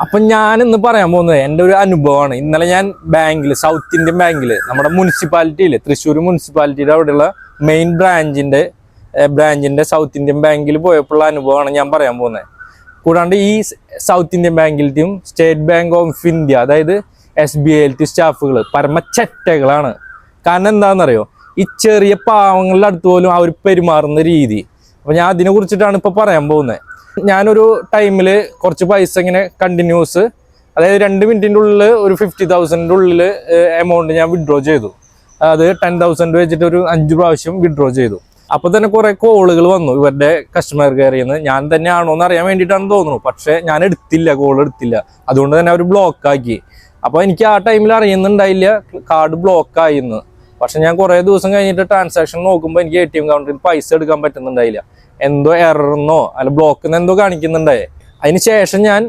അപ്പൊ ഞാൻ ഇന്ന് പറയാൻ പോകുന്നത് എൻ്റെ ഒരു അനുഭവമാണ്. ഇന്നലെ ഞാൻ ബാങ്കിൽ, സൗത്ത് ഇന്ത്യൻ ബാങ്കിൽ, നമ്മുടെ മുനിസിപ്പാലിറ്റിയിൽ, തൃശ്ശൂർ മുനിസിപ്പാലിറ്റിയുടെ അവിടെയുള്ള മെയിൻ ബ്രാഞ്ചിന്റെ സൗത്ത് ഇന്ത്യൻ ബാങ്കിൽ പോയപ്പോഴുള്ള അനുഭവമാണ് ഞാൻ പറയാൻ പോകുന്നത്. കൂടാണ്ട് ഈ സൗത്ത് ഇന്ത്യൻ ബാങ്കിലത്തെയും സ്റ്റേറ്റ് ബാങ്ക് ഓഫ് ഇന്ത്യ, അതായത് SBIയിലത്തെ സ്റ്റാഫുകൾ പരമച്ചറ്റകളാണ്. കാരണം എന്താണെന്നറിയോ, ഈ ചെറിയ പാവങ്ങളുടെ അടുത്ത് പോലും അവർ പെരുമാറുന്ന രീതി. അപ്പോൾ ഞാൻ അതിനെ കുറിച്ചിട്ടാണ് ഇപ്പോൾ പറയാൻ പോകുന്നത്. ഞാനൊരു ടൈമിൽ കുറച്ച് പൈസ ഇങ്ങനെ കണ്ടിന്യൂസ്, അതായത് 2 മിനിറ്റിൻ്റെ ഉള്ളിൽ ഒരു 50,000 ഉള്ളിൽ എമൗണ്ട് ഞാൻ വിഡ്രോ ചെയ്തു. അത് 10,000 വെച്ചിട്ട് ഒരു 5 പ്രാവശ്യം വിഡ്രോ ചെയ്തു. അപ്പോൾ തന്നെ കുറേ കോളുകൾ വന്നു ഇവരുടെ കസ്റ്റമർ കെയറിൽ നിന്ന്. ഞാൻ തന്നെ ആണോ എന്ന് അറിയാൻ വേണ്ടിയിട്ടാണ് തോന്നുന്നു. പക്ഷേ ഞാൻ കോൾ എടുത്തില്ല. അതുകൊണ്ട് തന്നെ അവർ ബ്ലോക്കാക്കി. അപ്പോൾ എനിക്ക് ആ ടൈമിൽ അറിയുന്നുണ്ടായില്ല കാർഡ് ബ്ലോക്കായിന്ന്. പക്ഷെ ഞാൻ കുറേ ദിവസം കഴിഞ്ഞിട്ട് ട്രാൻസാക്ഷൻ നോക്കുമ്പോൾ എനിക്ക് ATM കൗണ്ടറിൽ പൈസ എടുക്കാൻ പറ്റുന്നുണ്ടായില്ല. എന്തോ എററെന്നോ അല്ല ബ്ലോക്കെന്നോ എന്തോ കാണിക്കുന്നുണ്ടായി. അതിന് ശേഷം ഞാൻ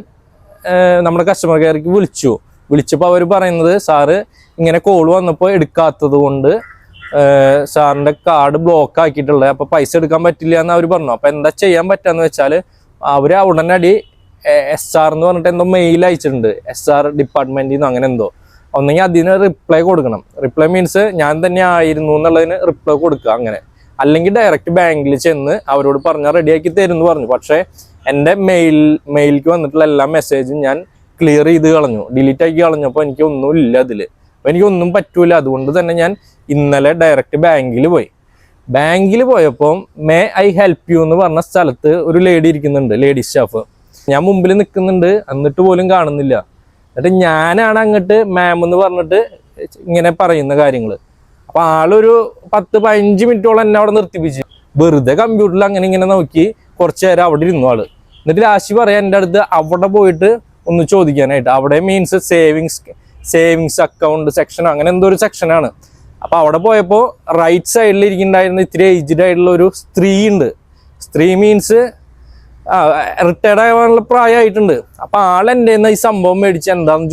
നമ്മുടെ കസ്റ്റമർ കെയർക്ക് വിളിച്ചപ്പോൾ അവർ പറയുന്നത്, സാറ് ഇങ്ങനെ കോൾ വന്നപ്പോൾ എടുക്കാത്തത് കൊണ്ട് സാറിൻ്റെ കാർഡ് ബ്ലോക്ക് ആക്കിയിട്ടുള്ളത്, അപ്പോൾ പൈസ എടുക്കാൻ പറ്റില്ല എന്ന് അവർ പറഞ്ഞു. അപ്പോൾ എന്താ ചെയ്യാൻ പറ്റുകയെന്ന് വെച്ചാൽ അവർ ഉടനടി SR എന്ന് പറഞ്ഞിട്ട് എന്തോ മെയിൽ അയച്ചിട്ടുണ്ട്, SR ഡിപ്പാർട്ട്മെൻറ്റിൽ നിന്ന്, അങ്ങനെ എന്തോ. ഒന്നെങ്കിൽ അതിന് റിപ്ലൈ കൊടുക്കണം. റിപ്ലൈ മീൻസ് ഞാൻ തന്നെ ആയിരുന്നു എന്നുള്ളതിന് റിപ്ലൈ കൊടുക്കുക, അങ്ങനെ. അല്ലെങ്കിൽ ഡയറക്റ്റ് ബാങ്കിൽ ചെന്ന് അവരോട് പറഞ്ഞാൽ റെഡിയാക്കി തരും എന്ന് പറഞ്ഞു. പക്ഷേ എൻ്റെ മെയിലിലേക്ക് വന്നിട്ടുള്ള എല്ലാ മെസ്സേജും ഞാൻ ക്ലിയർ ചെയ്ത് കളഞ്ഞു, ഡിലീറ്റ് ആക്കി കളഞ്ഞപ്പോൾ എനിക്കൊന്നും ഇല്ല അതിൽ. അപ്പോൾ എനിക്കൊന്നും പറ്റൂല. അതുകൊണ്ട് തന്നെ ഞാൻ ഇന്നലെ ഡയറക്റ്റ് ബാങ്കിൽ പോയപ്പോൾ മേ ഐ ഹെൽപ്പ് യു എന്ന് പറഞ്ഞ സ്ഥലത്ത് ഒരു ലേഡി ഇരിക്കുന്നുണ്ട്, ലേഡി സ്റ്റാഫ്. ഞാൻ മുമ്പിൽ നിൽക്കുന്നുണ്ട്, എന്നിട്ട് പോലും കാണുന്നില്ല. എന്നിട്ട് ഞാനാണ് അങ്ങോട്ട് മാം എന്ന് പറഞ്ഞിട്ട് ഇങ്ങനെ പറയുന്ന കാര്യങ്ങൾ. അപ്പോൾ ആളൊരു 10-15 മിനിറ്റോളം എന്നെ അവിടെ നിർത്തിപ്പിച്ച് വെറുതെ കമ്പ്യൂട്ടറിൽ അങ്ങനെ ഇങ്ങനെ നോക്കി കുറച്ച് നേരം അവിടെ ഇരുന്നു ആള്. എന്നിട്ട് ലാസ്റ്റ് പറയാൻ എൻ്റെ അടുത്ത് അവിടെ പോയിട്ട് ഒന്ന് ചോദിക്കാനായിട്ട്. അവിടെ മീൻസ് സേവിങ്സ് അക്കൗണ്ട് സെക്ഷൻ, അങ്ങനെ എന്തോ ഒരു സെക്ഷനാണ്. അപ്പോൾ അവിടെ പോയപ്പോൾ റൈറ്റ് സൈഡിൽ ഇരിക്കുന്നുണ്ടായിരുന്ന ഇത്തിരി ഏജ്ഡ് ആയിട്ടുള്ള ഒരു സ്ത്രീ ഉണ്ട്. സ്ത്രീ മീൻസ് റിട്ടയർഡ് ആവാനുള്ള പ്രായമായിട്ടുണ്ട്. അപ്പോൾ ആളെൻ്റെ ഈ സംഭവം മേടിച്ച് എന്താണെന്ന്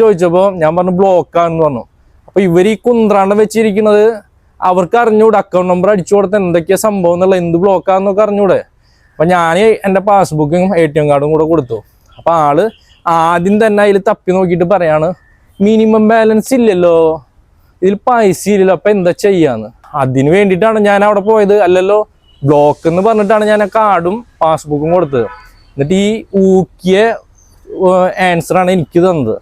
ചോദിച്ചപ്പോൾ ഞാൻ പറഞ്ഞു ബ്ലോക്കാണെന്ന് പറഞ്ഞു. അപ്പോൾ ഇവർ ഈ കുന്ത്രാണ്ടം വെച്ചിരിക്കുന്നത് അവർക്ക് അറിഞ്ഞൂടെ, അക്കൗണ്ട് നമ്പർ അടിച്ചു കൊടുത്ത് എന്തൊക്കെയാണ് സംഭവം എന്നുള്ള, എന്ത് ബ്ലോക്കാന്നൊക്കെ അറിഞ്ഞൂടെ. അപ്പം ഞാൻ എൻ്റെ പാസ്ബുക്കും ATM കാർഡും കൂടെ കൊടുത്തു. അപ്പോൾ ആള് ആദ്യം തന്നെ അതിൽ തപ്പി നോക്കിയിട്ട് പറയാണ്, മിനിമം ബാലൻസ് ഇല്ലല്ലോ, ഇതിൽ പൈസ ഇല്ലല്ലോ, അപ്പം എന്താ ചെയ്യാന്ന്. അതിന് വേണ്ടിയിട്ടാണ് ഞാൻ അവിടെ പോയത്. അല്ലല്ലോ, ബ്ലോക്ക് എന്ന് പറഞ്ഞിട്ടാണ് ഞാൻ ആ കാർഡും പാസ്ബുക്കും കൊടുത്തത്. എന്നിട്ട് ഈ ഊക്കിയ ആൻസറാണ് എനിക്ക് തന്നത്.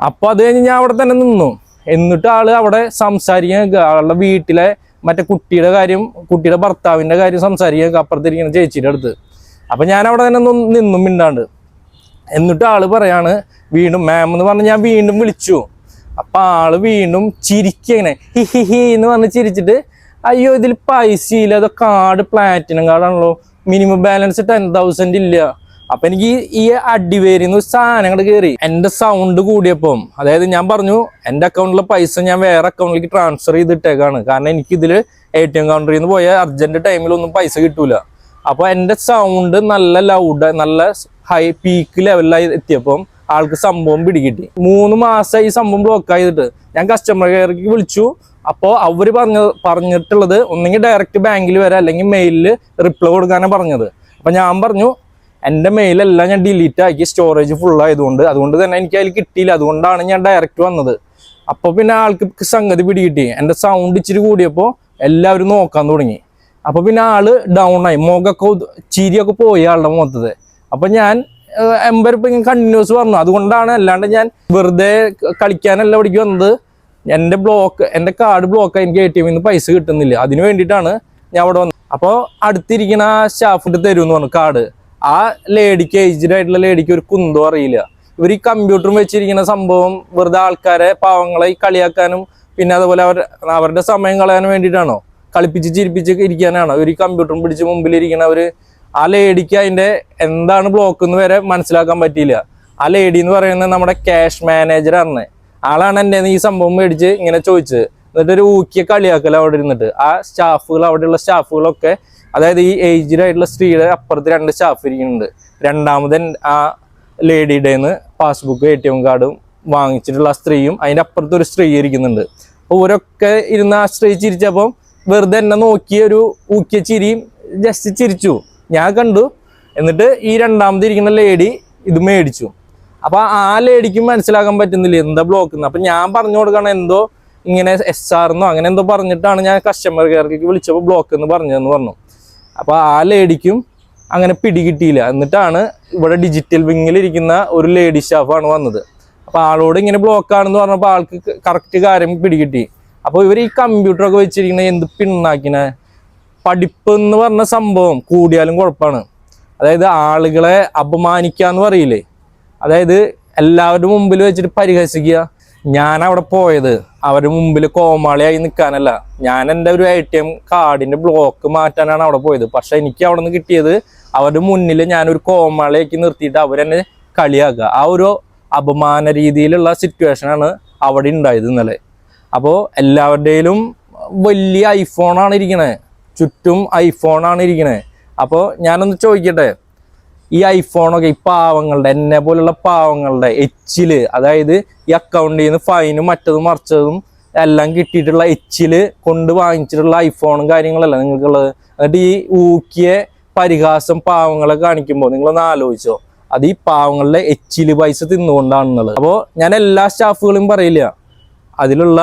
അപ്പോൾ അത് കഴിഞ്ഞ് ഞാൻ അവിടെ തന്നെ നിന്നു. എന്നിട്ട് ആള് അവിടെ സംസാരിക്കാൻ, ആളുടെ വീട്ടിലെ മറ്റേ കുട്ടിയുടെ ഭർത്താവിൻ്റെ കാര്യം സംസാരിക്കാൻ അപ്പുറത്തിരിക്കുന്ന ചേച്ചിയുടെ അടുത്ത്. അപ്പം ഞാൻ അവിടെ തന്നെ നിന്നും മിണ്ടാണ്ട്. എന്നിട്ട് ആള് പറയാണ് വീണ്ടും മാം എന്ന് പറഞ്ഞ് ഞാൻ വീണ്ടും വിളിച്ചു. അപ്പം ആള് വീണ്ടും ചിരിക്കങ്ങനെ ഹി എന്ന് പറഞ്ഞ് ചിരിച്ചിട്ട്, അയ്യോ ഇതിൽ പൈസ ഇല്ല, അത് കാർഡ് പ്ലാറ്റിനം കാർഡാണല്ലോ, മിനിമം ബാലൻസ് 10,000 ഇല്ല. അപ്പൊ എനിക്ക് ഈ അടിവേരിന്ന് സാധനങ്ങൾ കയറി. എൻ്റെ സൗണ്ട് കൂടിയപ്പം, അതായത് ഞാൻ പറഞ്ഞു എൻ്റെ അക്കൗണ്ടിലെ പൈസ ഞാൻ വേറെ അക്കൗണ്ടിലേക്ക് ട്രാൻസ്ഫർ ചെയ്തിട്ടേക്കാണ്. കാരണം എനിക്കിതിൽ ATM കൗണ്ടറിൽ നിന്ന് പോയ അർജന്റ് ടൈമിലൊന്നും പൈസ കിട്ടൂല. അപ്പോൾ എൻ്റെ സൗണ്ട് നല്ല ലൗഡ്, നല്ല ഹൈ പീക്ക് ലെവലിലായി എത്തിയപ്പം ആൾക്ക് സംഭവം പിടികിട്ടി. 3 മാസം ഈ സംഭവം ബ്ലോക്ക് ആയിട്ട് ഞാൻ കസ്റ്റമർ കെയർക്ക് വിളിച്ചു. അപ്പോൾ അവർ പറഞ്ഞിട്ടുള്ളത് ഒന്നെങ്കിൽ ഡയറക്റ്റ് ബാങ്കിൽ വരാം, അല്ലെങ്കിൽ മെയിലിൽ റിപ്ലൈ കൊടുക്കാനാണ് പറഞ്ഞത്. അപ്പം ഞാൻ പറഞ്ഞു എൻ്റെ മെയിലെല്ലാം ഞാൻ ഡിലീറ്റ് ആക്കി, സ്റ്റോറേജ് ഫുള്ളായതുകൊണ്ട്. അതുകൊണ്ട് തന്നെ എനിക്ക് അതിൽ കിട്ടിയില്ല. അതുകൊണ്ടാണ് ഞാൻ ഡയറക്റ്റ് വന്നത്. അപ്പോൾ പിന്നെ ആൾക്ക് സംഗതി പിടികിട്ടി. എൻ്റെ സൗണ്ട് ഇച്ചിരി കൂടിയപ്പോൾ എല്ലാവരും നോക്കാൻ തുടങ്ങി. അപ്പോൾ പിന്നെ ആള് ഡൗൺ ആയി, മുഖമൊക്കെ ചിരിയൊക്കെ പോയി ആളുടെ മുഖത്തത്. അപ്പം ഞാൻ ഇപ്പം കണ്ടിന്യൂസ് പറഞ്ഞു. അതുകൊണ്ടാണ്, അല്ലാണ്ട് ഞാൻ വെറുതെ കളിക്കാനല്ല ഇവിടേക്ക് വന്നത്. എൻ്റെ കാർഡ് ബ്ലോക്കായി, എനിക്ക് ATM നിന്ന് പൈസ കിട്ടുന്നില്ല. അതിന് വേണ്ടിയിട്ടാണ് ഞാൻ അവിടെ വന്നത്. അപ്പോൾ അടുത്തിരിക്കുന്ന ആ സ്റ്റാഫിട്ട് തരുമെന്ന് പറഞ്ഞു കാർഡ്. ആ ലേഡിക്ക്, ഏജ്ഡ് ആയിട്ടുള്ള ലേഡിക്ക് ഒരു കുന്തോ അറിയില്ല. ഇവർ ഈ കമ്പ്യൂട്ടറും വെച്ചിരിക്കുന്ന സംഭവം വെറുതെ ആൾക്കാരെ, പാവങ്ങളെ കളിയാക്കാനും പിന്നെ അതുപോലെ അവരുടെ സമയം കളയാനും വേണ്ടിയിട്ടാണോ, കളിപ്പിച്ച് ചിരിപ്പിച്ച് ഇരിക്കാനാണോ ഇവർ ഈ കമ്പ്യൂട്ടറും പിടിച്ച് മുമ്പിലിരിക്കണവർ. ആ ലേഡിക്ക് അതിൻ്റെ എന്താണ് ബ്ലോക്ക് എന്ന് വരെ മനസ്സിലാക്കാൻ പറ്റിയില്ല. ആ ലേഡി എന്ന് പറയുന്നത് നമ്മുടെ ക്യാഷ് മാനേജറാണ്. ആളാണ് എൻ്റെ ഈ സംഭവം മേടിച്ച് ഇങ്ങനെ ചോദിച്ചത്. എന്നിട്ടൊരു ഊക്കിയ കളിയാക്കൽ അവിടെ ഇരുന്നിട്ട്. ആ സ്റ്റാഫുകൾ, അവിടെയുള്ള സ്റ്റാഫുകളൊക്കെ, അതായത് ഈ ഏജ്ഡ് ആയിട്ടുള്ള സ്ത്രീയുടെ അപ്പുറത്ത് 2 സ്റ്റാഫ് ഇരിക്കുന്നുണ്ട്. രണ്ടാമതൻ ആ ലേഡിയുടെ നിന്ന് പാസ്ബുക്ക് ATM കാർഡും വാങ്ങിച്ചിട്ടുള്ള ആ സ്ത്രീയും അതിൻ്റെ അപ്പുറത്ത് ഒരു സ്ത്രീ ഇരിക്കുന്നുണ്ട്. അപ്പോൾ ഇവരൊക്കെ ഇരുന്ന് ആ സ്ത്രീ ചിരിച്ചപ്പം വെറുതെ എന്നെ നോക്കിയ ഒരു ഊക്കിയ ചിരിയും ജസ്റ്റ് ചിരിച്ചു, ഞാൻ കണ്ടു. എന്നിട്ട് ഈ രണ്ടാമത് ഇരിക്കുന്ന ലേഡി ഇത് മേടിച്ചു. അപ്പൊ ആ ലേഡിക്കും മനസ്സിലാക്കാൻ പറ്റുന്നില്ല എന്താ ബ്ലോക്ക് എന്ന്. അപ്പൊ ഞാൻ പറഞ്ഞു കൊടുക്കണം എന്തോ ഇങ്ങനെ SR എന്നോ അങ്ങനെ എന്തോ പറഞ്ഞിട്ടാണ് ഞാൻ കസ്റ്റമർ കെയറിലേക്ക് വിളിച്ചപ്പോൾ ബ്ലോക്ക് എന്ന് പറഞ്ഞു. അപ്പൊ ആ ലേഡിക്കും അങ്ങനെ പിടികിട്ടിയില്ല. എന്നിട്ടാണ് ഇവിടെ ഡിജിറ്റൽ വിങ്ങിൽ ഇരിക്കുന്ന ഒരു ലേഡി സ്റ്റാഫാണ് വന്നത്. അപ്പൊ ആളോട് ഇങ്ങനെ ബ്ലോക്ക് ആണെന്ന് പറഞ്ഞപ്പോൾ ആൾക്ക് കറക്റ്റ് കാര്യം പിടികിട്ടി. അപ്പോൾ ഇവർ ഈ കമ്പ്യൂട്ടറൊക്കെ വെച്ചിരിക്കുന്ന എന്ത് പിണ്ണാക്കിനെ, പഠിപ്പ് എന്ന് പറഞ്ഞ സംഭവം കൂടിയാലും കുഴപ്പമാണ്. അതായത് ആളുകളെ അപമാനിക്കാന്ന് പറയില്ലേ, അതായത് എല്ലാവരുടെ മുമ്പിൽ വെച്ചിട്ട് പരിഹസിക്കുക. ഞാൻ അവിടെ പോയത് അവരുടെ മുമ്പിൽ കോമാളിയായി നിൽക്കാനല്ല, ഞാൻ എൻ്റെ ഒരു ATM കാർഡിന്റെ ബ്ലോക്ക് മാറ്റാനാണ് അവിടെ പോയത്. പക്ഷെ എനിക്ക് അവിടെ നിന്ന് കിട്ടിയത് അവരുടെ മുന്നിൽ ഞാനൊരു കോമാളിയാക്കി നിർത്തിയിട്ട് അവരെന്നെ കളിയാക്കുക. ആ ഒരു അപമാന രീതിയിലുള്ള സിറ്റുവേഷനാണ് അവിടെ ഉണ്ടായത് ഇന്നലെ. അപ്പോൾ എല്ലാവരുടെയിലും വലിയ ഐഫോണാണ് ഇരിക്കണേ, ചുറ്റും ഐഫോണാണ് ഇരിക്കണേ. അപ്പോൾ ഞാനൊന്ന് ചോദിക്കട്ടെ, ഈ ഐഫോണൊക്കെ ഈ പാവങ്ങളുടെ, എന്നെ പോലുള്ള പാവങ്ങളുടെ എച്ചില്, അതായത് ഈ അക്കൗണ്ടിൽ നിന്ന് ഫൈനും മറ്റതും മറിച്ചതും എല്ലാം കിട്ടിയിട്ടുള്ള എച്ചില് കൊണ്ട് വാങ്ങിച്ചിട്ടുള്ള ഐഫോണും കാര്യങ്ങളല്ല നിങ്ങൾക്കുള്ളത്. എന്നിട്ട് ഈ ഊക്കിയ പരിഹാസം പാവങ്ങളെ കാണിക്കുമ്പോൾ നിങ്ങളൊന്ന് ആലോചിച്ചോ, അത് ഈ പാവങ്ങളുടെ എച്ചില് പൈസ തിന്നുകൊണ്ടാണെന്നുള്ളത്. അപ്പോൾ ഞാൻ എല്ലാ സ്റ്റാഫുകളും പറയില്ല, അതിലുള്ള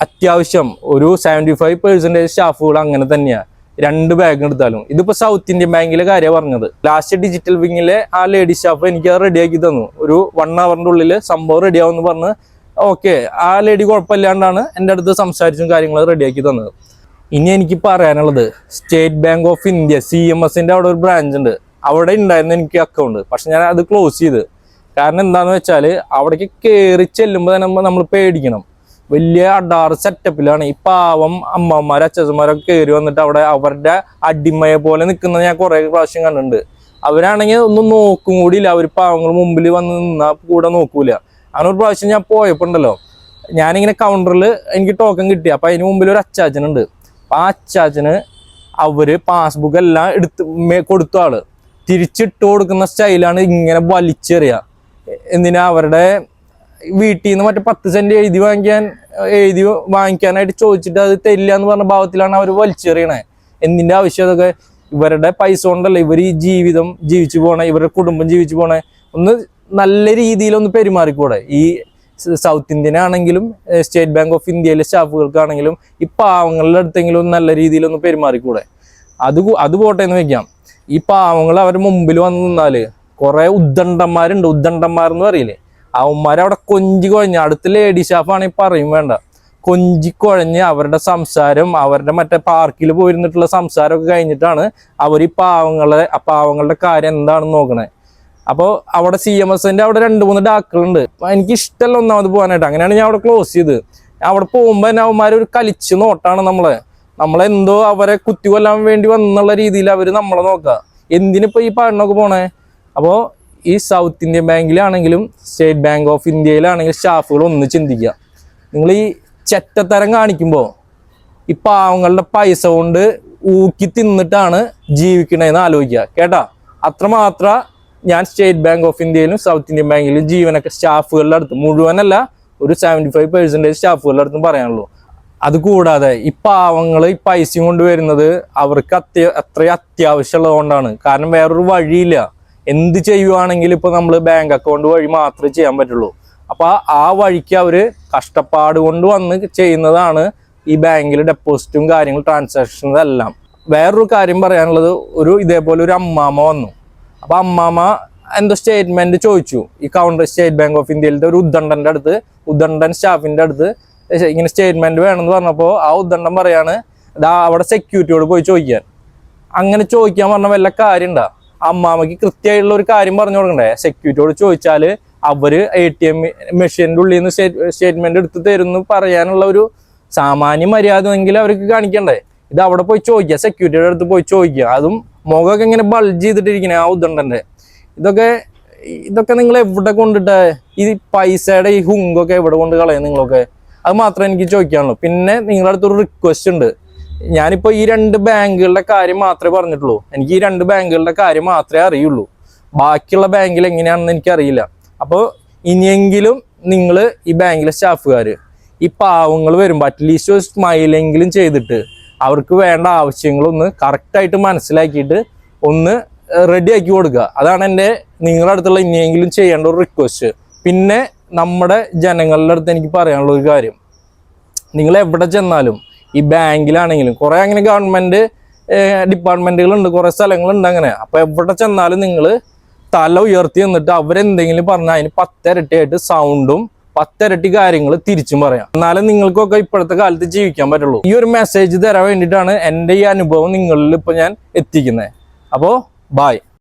അത്യാവശ്യം ഒരു 75% സ്റ്റാഫുകൾ അങ്ങനെ തന്നെയാണ്. 2 ബാഗ് എടുത്താലും. ഇതിപ്പോ സൗത്ത് ഇന്ത്യൻ ബാങ്കിലെ കാര്യമാണ് പറഞ്ഞത്. ലാസ്റ്റ് ഡിജിറ്റൽ വിങ്ങിലെ ആ ലേഡി സ്റ്റാഫ് എനിക്ക് അത് റെഡിയാക്കി തന്നു. ഒരു 1 അവറിന്റെ ഉള്ളിൽ സംഭവം റെഡിയാവുമെന്ന് പറഞ്ഞ് ഓക്കെ, ആ ലേഡി കുഴപ്പമില്ലാണ്ടാണ് എൻ്റെ അടുത്ത് സംസാരിച്ചും കാര്യങ്ങൾ റെഡിയാക്കി തന്നത്. ഇനി എനിക്ക് പറയാനുള്ളത്, സ്റ്റേറ്റ് ബാങ്ക് ഓഫ് ഇന്ത്യ CMSന്റെ അവിടെ ഒരു ബ്രാഞ്ച് ഉണ്ട്. അവിടെ ഉണ്ടായിരുന്നു എനിക്ക് അക്കൗണ്ട്. പക്ഷെ ഞാൻ അത് ക്ലോസ് ചെയ്ത്. കാരണം എന്താണെന്ന് വെച്ചാൽ അവിടേക്ക് കയറി ചെല്ലുമ്പോൾ തന്നെ നമ്മൾ പേടിക്കണം. വലിയ അഡാറ് സെറ്റപ്പിലാണ് ഈ പാവം അമ്മമാരും അച്ഛന്മാരൊക്കെ കയറി വന്നിട്ട് അവിടെ അവരുടെ അടിമയെ പോലെ നിൽക്കുന്നത് ഞാൻ കുറേ പ്രാവശ്യം കണ്ടിട്ടുണ്ട്. അവരാണെങ്കിൽ ഒന്നും നോക്കും കൂടിയില്ല, അവർ പാവങ്ങൾ മുമ്പിൽ വന്ന് നിന്നാൽ കൂടെ നോക്കൂല. അങ്ങനെ ഒരു പ്രാവശ്യം ഞാൻ പോയപ്പോൾ ഉണ്ടല്ലോ, ഞാനിങ്ങനെ കൗണ്ടറിൽ എനിക്ക് ടോക്കൺ കിട്ടി. അപ്പം അതിന് മുമ്പിൽ ഒരു അച്ചാച്ചനുണ്ട്. അപ്പം ആ അച്ചാച്ചന് അവര് പാസ്ബുക്ക് എല്ലാം കൊടുത്ത ആള് തിരിച്ചിട്ട് കൊടുക്കുന്ന സ്റ്റൈലാണ് ഇങ്ങനെ വലിച്ചെറിയുക. എന്തിനാ അവരുടെ വീട്ടിൽ നിന്ന് മറ്റേ 10 സെന്റ് എഴുതി വാങ്ങിക്കാനായിട്ട് ചോദിച്ചിട്ട് അത് തരില്ല എന്ന് പറഞ്ഞ ഭാവത്തിലാണ് അവർ വലിച്ചെറിയണേ. എന്തിന്റെ ആവശ്യം അതൊക്കെ? ഇവരുടെ പൈസ കൊണ്ടല്ല ഇവർ ഈ ജീവിതം ജീവിച്ചു പോണേ, ഇവരുടെ കുടുംബം ജീവിച്ചു പോണേ. ഒന്ന് നല്ല രീതിയിലൊന്ന് പെരുമാറിക്കൂടെ? ഈ സൗത്ത് ഇന്ത്യൻ ആണെങ്കിലും സ്റ്റേറ്റ് ബാങ്ക് ഓഫ് ഇന്ത്യയിലെ സ്റ്റാഫുകൾക്കാണെങ്കിലും ഈ പാവങ്ങളുടെ അടുത്തെങ്കിലും നല്ല രീതിയിലൊന്ന് പെരുമാറിക്കൂടെ? അത് പോട്ടെ എന്ന് വെക്കാം. ഈ പാവങ്ങൾ അവരുടെ മുമ്പിൽ വന്ന് നിന്നാല് കുറെ ഉദ്ദണ്ഡന്മാരുണ്ട്. ഉദ്ദണ്ഡന്മാരെന്ന് പറയില്ലേ, അവന്മാരവിടെ കൊഞ്ചി കുഴഞ്ഞ്, അടുത്ത ലേഡി സ്റ്റാഫാണെങ്കിൽ പറയും വേണ്ട, കൊഞ്ചിക്കുഴഞ്ഞ് അവരുടെ സംസാരം, അവരുടെ മറ്റേ പാർക്കിൽ പോയിരുന്നിട്ടുള്ള സംസാരമൊക്കെ കഴിഞ്ഞിട്ടാണ് അവർ ഈ പാവങ്ങളുടെ കാര്യം എന്താണെന്ന് നോക്കണേ. അപ്പോൾ അവിടെ CMSന്റെ അവിടെ 2-3 ഡാക്കുകളുണ്ട്. എനിക്ക് ഇഷ്ടമല്ല ഒന്നാമത് പോകാനായിട്ട്. അങ്ങനെയാണ് ഞാൻ അവിടെ ക്ലോസ് ചെയ്ത്. അവിടെ പോകുമ്പോൾ തന്നെ അവന്മാർ ഒരു കളിച്ച് നോട്ടാണ് നമ്മളെന്തോ അവരെ കുത്തി കൊല്ലാൻ വേണ്ടി വന്നുള്ള രീതിയിൽ അവർ നമ്മളെ നോക്കുക. എന്തിനിപ്പോ ഈ പാടിനൊക്കെ പോണേ? അപ്പോൾ ഈ സൗത്ത് ഇന്ത്യൻ ബാങ്കിലാണെങ്കിലും സ്റ്റേറ്റ് ബാങ്ക് ഓഫ് ഇന്ത്യയിലാണെങ്കിലും സ്റ്റാഫുകൾ ഒന്ന് ചിന്തിക്കുക. നിങ്ങൾ ഈ ചെറ്റത്തരം കാണിക്കുമ്പോൾ ഈ പാവങ്ങളുടെ പൈസ കൊണ്ട് ഊക്കി തിന്നിട്ടാണ് ജീവിക്കണേന്ന് ആലോചിക്കുക കേട്ടാ. അത്രമാത്രം ഞാൻ സ്റ്റേറ്റ് ബാങ്ക് ഓഫ് ഇന്ത്യയിലും സൗത്ത് ഇന്ത്യൻ ബാങ്കിലും ജീവനൊക്കെ സ്റ്റാഫുകളുടെ അടുത്ത്, മുഴുവനല്ല, ഒരു 75% സ്റ്റാഫുകളുടെ അടുത്തും പറയാനുള്ളൂ. അതുകൂടാതെ ഈ പാവങ്ങൾ ഈ പൈസയും കൊണ്ട് വരുന്നത് അവർക്ക് അത്രയും അത്യാവശ്യമുള്ളത് കൊണ്ടാണ്. കാരണം വേറൊരു വഴിയില്ല. എന്ത് ചെയ്യുവാണെങ്കിലും ഇപ്പൊ നമ്മൾ ബാങ്ക് അക്കൗണ്ട് വഴി മാത്രമേ ചെയ്യാൻ പറ്റുള്ളൂ. അപ്പൊ ആ വഴിക്ക് അവര് കഷ്ടപ്പാട് കൊണ്ട് വന്ന് ചെയ്യുന്നതാണ് ഈ ബാങ്കിൽ ഡെപ്പോസിറ്റും കാര്യങ്ങളും ട്രാൻസാക്ഷൻസ് എല്ലാം. വേറൊരു കാര്യം പറയാനുള്ളത്, ഇതേപോലെ ഒരു അമ്മാമ വന്നു. അപ്പൊ അമ്മാമ എന്തോ സ്റ്റേറ്റ്മെന്റ് ചോദിച്ചു ഈ കൗണ്ടർ സ്റ്റേറ്റ് ബാങ്ക് ഓഫ് ഇന്ത്യയിലത്തെ ഒരു ഉദ്ദണ്ഡൻ സ്റ്റാഫിന്റെ അടുത്ത് ഇങ്ങനെ സ്റ്റേറ്റ്മെന്റ് വേണമെന്ന് പറഞ്ഞപ്പോൾ ആ ഉദ്ദണ്ഡൻ പറയാണ് അവിടെ സെക്യൂരിറ്റിയോട് പോയി ചോദിക്കാൻ. അങ്ങനെ ചോദിക്കാൻ പറഞ്ഞ വല്ല കാര്യം ഉണ്ടാ? അമ്മാമയ്ക്ക് കൃത്യമായിട്ടുള്ള ഒരു കാര്യം പറഞ്ഞു കൊടുക്കണ്ടേ? സെക്യൂരിറ്റിയോട് ചോദിച്ചാൽ അവര് ATM മെഷീൻ്റെ ഉള്ളിൽ നിന്ന് സ്റ്റേറ്റ്മെന്റ് എടുത്ത് തരുന്നു പറയാനുള്ള ഒരു സാമാന്യ മര്യാദ എങ്കിലും അവർക്ക് കാണിക്കണ്ടേ? ഇത് അവിടെ പോയി ചോദിക്കുക, സെക്യൂരിറ്റിയുടെ അടുത്ത് പോയി ചോദിക്കുക. അതും മുഖമൊക്കെ ഇങ്ങനെ ബൾജ് ചെയ്തിട്ടിരിക്കണേ ആ ഉദ്ദണ്ഡന്റെ. ഇതൊക്കെ നിങ്ങൾ എവിടെ കൊണ്ടിട്ട് ഈ പൈസയുടെ ഈ ഹുങ്കൊക്കെ എവിടെ കൊണ്ട് കളയും നിങ്ങളൊക്കെ? അത് മാത്രമേ എനിക്ക് ചോദിക്കാനുള്ളൂ. പിന്നെ നിങ്ങളുടെ അടുത്തൊരു റിക്വസ്റ്റ് ഉണ്ട്. ഞാനിപ്പോ ഈ 2 ബാങ്കുകളുടെ കാര്യം മാത്രമേ പറഞ്ഞിട്ടുള്ളൂ. എനിക്ക് ഈ 2 ബാങ്കുകളുടെ കാര്യം മാത്രമേ അറിയുള്ളൂ. ബാക്കിയുള്ള ബാങ്കിൽ എങ്ങനെയാണെന്ന് എനിക്കറിയില്ല. അപ്പോൾ ഇനിയെങ്കിലും നിങ്ങൾ ഈ ബാങ്കിലെ സ്റ്റാഫുകാർ ഈ പാവങ്ങൾ വരുമ്പോൾ അറ്റ്ലീസ്റ്റ് ഒരു സ്മൈലെങ്കിലും ചെയ്തിട്ട് അവർക്ക് വേണ്ട ആവശ്യങ്ങളൊന്ന് കറക്റ്റായിട്ട് മനസ്സിലാക്കിയിട്ട് ഒന്ന് റെഡി ആക്കി കൊടുക്കുക. അതാണ് എൻ്റെ നിങ്ങളുടെ അടുത്തുള്ള ഇനിയെങ്കിലും ചെയ്യേണ്ട ഒരു റിക്വസ്റ്റ്. പിന്നെ നമ്മുടെ ജനങ്ങളുടെ അടുത്ത് എനിക്ക് പറയാനുള്ള ഒരു കാര്യം, നിങ്ങൾ എവിടെ ചെന്നാലും ഈ ബാങ്കിലാണെങ്കിലും കുറേ അങ്ങനെ ഗവൺമെൻറ് ഡിപ്പാർട്ട്മെൻറ്റുകളുണ്ട്, കുറേ സ്ഥലങ്ങളുണ്ട് അങ്ങനെ. അപ്പോൾ എവിടെ ചെന്നാലും നിങ്ങൾ തല ഉയർത്തി നിന്നിട്ട് അവരെന്തെങ്കിലും പറഞ്ഞാൽ അതിന് 10 ഇരട്ടിയായിട്ട് സൗണ്ടും 10 ഇരട്ടി കാര്യങ്ങൾ തിരിച്ചും പറയാം. എന്നാലും നിങ്ങൾക്കൊക്കെ ഇപ്പോഴത്തെ കാലത്ത് ജീവിക്കാൻ പറ്റുള്ളൂ. ഈ ഒരു മെസ്സേജ് തരാൻ വേണ്ടിയിട്ടാണ് എൻ്റെ ഈ അനുഭവം നിങ്ങളിൽ ഇപ്പോൾ ഞാൻ എത്തിക്കുന്നത്. അപ്പോൾ ബൈ.